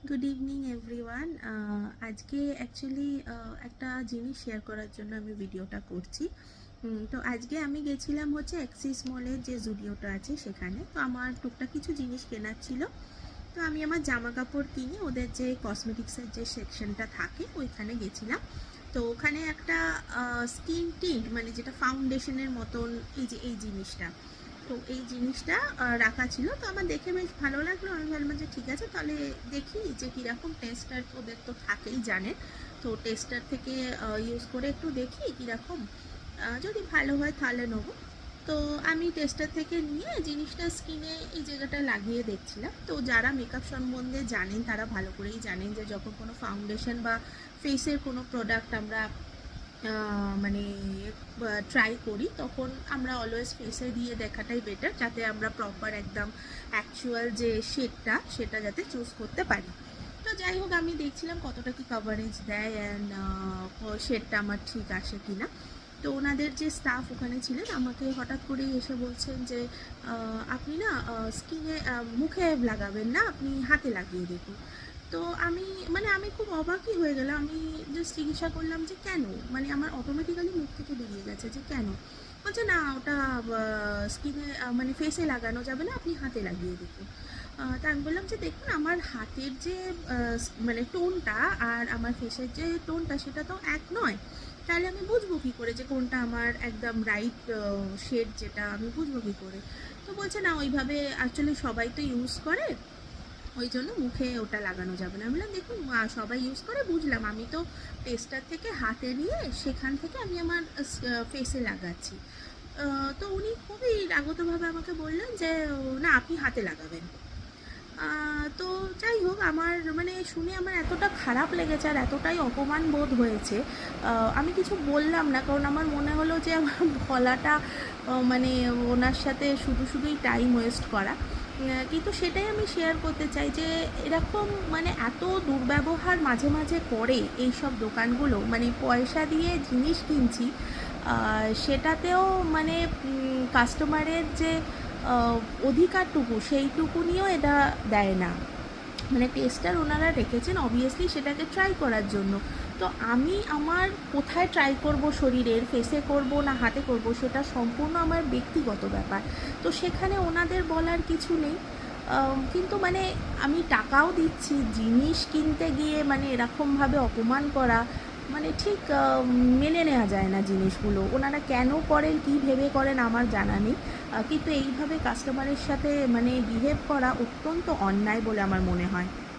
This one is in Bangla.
Good evening everyone. আজকে অ্যাকচুয়ালি একটা জিনিস শেয়ার করার জন্য আমি ভিডিওটা করছি। তো আজকে আমি গেছিলাম হচ্ছে অ্যাক্সিস মলের যে জুডিওটা আছে সেখানে। তো আমার টুকটাক কিছু জিনিস কেনার ছিল। তো আমি আমার জামা কাপড় কিনে ওদের যে কসমেটিক্সের যে সেকশনটা থাকে ওইখানে গেছিলাম। তো ওখানে একটা স্কিন টিন্ট মানে যেটা ফাউন্ডেশনের মতন এই জিনিসটা, তো এই জিনিসটা রাখা ছিল। তো আমার দেখে বেশ ভালো লাগলো। আমি ভাবলাম যে ঠিক আছে, তাহলে দেখি যে কীরকম টেস্টার ওদের তো থাকেই জানেন। তো টেস্টার থেকে ইউজ করে একটু দেখি কীরকম, যদি ভালো হয় তাহলে নেবো। তো আমি টেস্টার থেকে নিয়ে জিনিসটা স্কিনে এই জায়গাটা লাগিয়ে দেখছিলাম। তো যারা মেকআপ সম্বন্ধে জানেন তারা ভালো করেই জানেন যে যখন কোনো ফাউন্ডেশন বা ফেসের কোনো প্রোডাক্ট আমরা মানে ট্রাই করি তখন আমরা অলওয়েজ ফেসে দিয়ে দেখাটাই বেটার, যাতে আমরা প্রপার একদম অ্যাকচুয়াল যে শেডটা সেটা যাতে চুজ করতে পারি। তো যাই হোক, আমি দেখছিলাম কতটা কি কভারেজ দেয় অ্যান্ড শেডটা আমার ঠিক আসে কি না। তো ওনাদের যে স্টাফ ওখানে ছিলেন আমাকে হঠাৎ করেই এসে বলছেন যে আপনি না স্কিনে মুখে লাগাবেন না, আপনি হাতে লাগিয়ে দেখুন। তো আমি খুব অবাকই হয়ে গেলাম। আমি জাস্ট জিজ্ঞাসা করলাম যে কেন, মানে আমার অটোমেটিক্যালি মুখ থেকে বেরিয়ে গেছে যে কেন। বলছে না, ওটা স্কিনে মানে ফেসে লাগানো যাবে না, আপনি হাতে লাগিয়ে দেখুন। তা আমি বললাম যে দেখুন, আমার হাতের যে মানে টোনটা আর আমার ফেসের যে টোনটা সেটা তো এক নয়। তাহলে আমি বুঝবো কী করে যে কোনটা আমার একদম রাইট শেড, যেটা আমি বুঝবো কী করে। তো বলছে না, ওইভাবে অ্যাকচুয়ালি সবাই তো ইউজ করে, ওই জন্য মুখে ওটা লাগানো যাবে না। আমি বললাম দেখুন, সবাই ইউজ করে বুঝলাম, আমি তো টেস্টার থেকে হাতে নিয়ে সেখান থেকে আমি আমার ফেসে লাগাচ্ছি। তো উনি খুবই রাগতভাবে আমাকে বললেন যে না, আপনি হাতে লাগাবেন। তো যাই হোক, আমার মানে শুনে আমার এতটা খারাপ লেগেছে আর এতটাই অপমান বোধ হয়েছে। আমি কিছু বললাম না, কারণ আমার মনে হলো যে আমার বলাটা মানে ওনার সাথে শুধুই টাইম ওয়েস্ট করা। কিন্তু সেটাই আমি শেয়ার করতে চাই যে এরকম মানে এত দুর্ব্যবহার মাঝে মাঝে করে এই সব দোকানগুলো, মানে পয়সা দিয়ে জিনিস কিনছি, সেটাতেও মানে কাস্টমারের যে অধিকারটুকু সেইটুকু নিয়েও এটা দেয় না। মানে টেস্টার ওনারা রেখেছেন অবভিয়াসলি সেটাকে ট্রাই করার জন্য। তো আমি আমার কোথায় ট্রাই করব, শরীরের ফেসে করব না হাতে করব, সেটা সম্পূর্ণ আমার ব্যক্তিগত ব্যাপার। তো সেখানে ওনাদের বলার কিছু নেই। কিন্তু মানে আমি টাকাও দিচ্ছি, জিনিস কিনতে গিয়ে মানে এরকমভাবে অপমান করা মানে ঠিক মেনে নেওয়া যায় না জিনিসগুলো। ওনারা কেন করেন, কী ভেবে করেন আমার জানা নেই, কিন্তু এইভাবে কাস্টমারের সাথে মানে বিহেভ করা অত্যন্ত অন্যায় বলে আমার মনে হয়।